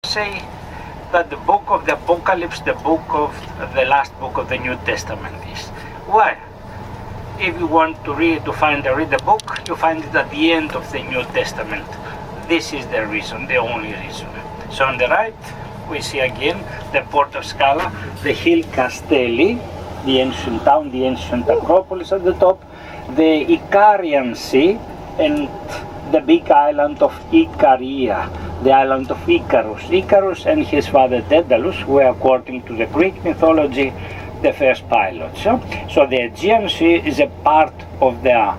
say that the book of the Apocalypse, the last book of the New Testament is. Why? If you want to read the book, you find it at the end of the New Testament. This is the reason, the only reason. So on the right, we see again the Port of Scala, the Hill Castelli, the ancient town, the ancient Acropolis at the top, the Icarian Sea, and the big island of Icaria, the island of Icarus. Icarus and his father Daedalus were, according to the Greek mythology, the first pilots. So the Aegean Sea is a part of the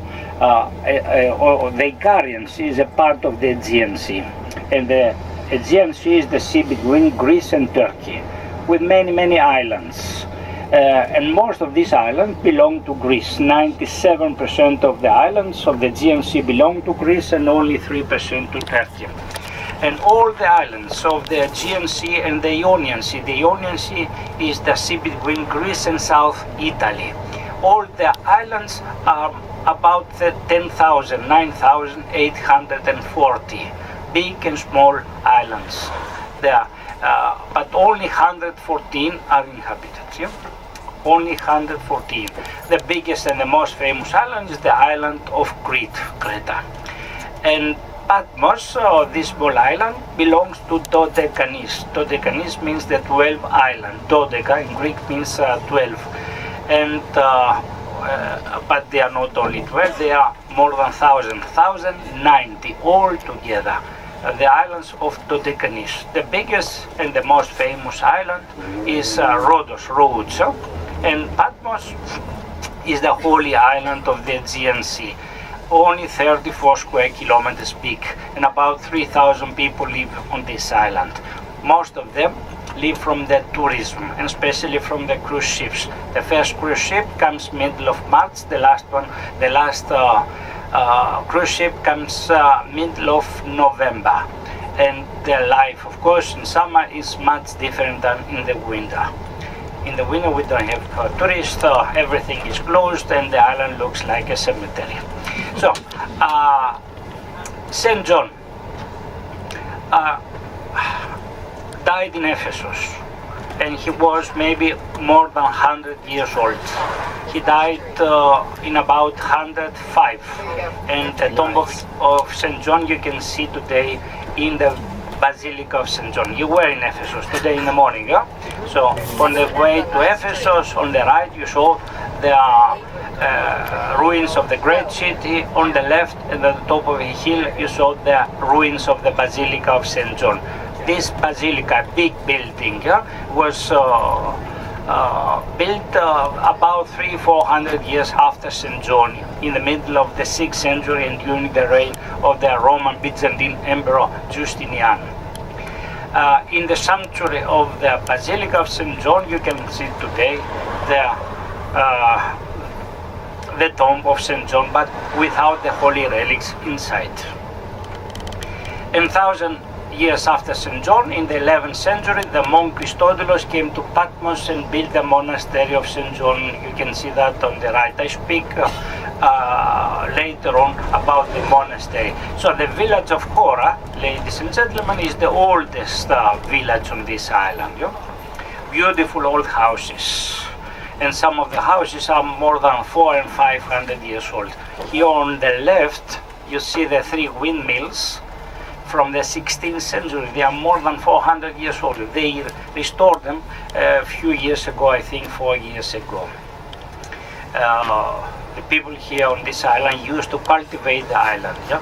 Icarian Sea is a part of the Aegean Sea, and the Aegean Sea is the sea between Greece and Turkey, with many islands. And most of these islands belong to Greece. 97% of the islands of the Aegean Sea belong to Greece and only 3% to Turkey. And all the islands of the Aegean Sea and the Ionian Sea. The Ionian Sea is the sea between Greece and South Italy. All the islands are about 10,000, 9,840. Big and small islands there. But only 114 are inhabited. Yeah? Only 114. The biggest and the most famous island is the island of Crete. And Patmos, this small island, belongs to Dodecanese. Dodecanese means the 12 island. Dodeca in Greek means 12. And but they are not only 12, they are more than 1,090 all together. The islands of Dodecanese. The biggest and the most famous island is Rhodes, and Patmos is the holy island of the Aegean Sea. Only 34 square kilometers big, and about 3,000 people live on this island. Most of them live from the tourism, and especially from the cruise ships. The first cruise ship comes middle of March, the last cruise ship comes middle of November. And the life, of course, in summer is much different than in the winter. In the winter we don't have tourists, everything is closed and the island looks like a cemetery. So, St. John died in Ephesus, and he was maybe more than 100 years old. He died in about 105, and the tomb of St. John you can see today in the Basilica of St. John. You were in Ephesus today in the morning, yeah? So on the way to Ephesus, on the right you saw the ruins of the great city. On the left, at the top of a hill, you saw the ruins of the Basilica of St. John. This basilica, big building, yeah, was built about 300-400 years after St. John, in the middle of the 6th century and during the reign of the Roman Byzantine Emperor Justinian. In the sanctuary of the Basilica of St. John, you can see today the tomb of St. John, but without the holy relics inside. And 1,000 years after St. John, in the 11th century, the monk Christodolos came to Patmos and built the Monastery of St. John. You can see that on the right. I speak later on about the monastery. So the village of Kora, ladies and gentlemen, is the oldest village on this island. Yeah? Beautiful old houses. And some of the houses are more than 400 and 500 years old. Here on the left, you see the 3 windmills from the 16th century. They are more than 400 years old. They restored them a few years ago, I think 4 years ago. The people here on this island used to cultivate the island. Yeah?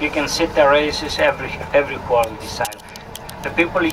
You can see terraces everywhere on this island. The people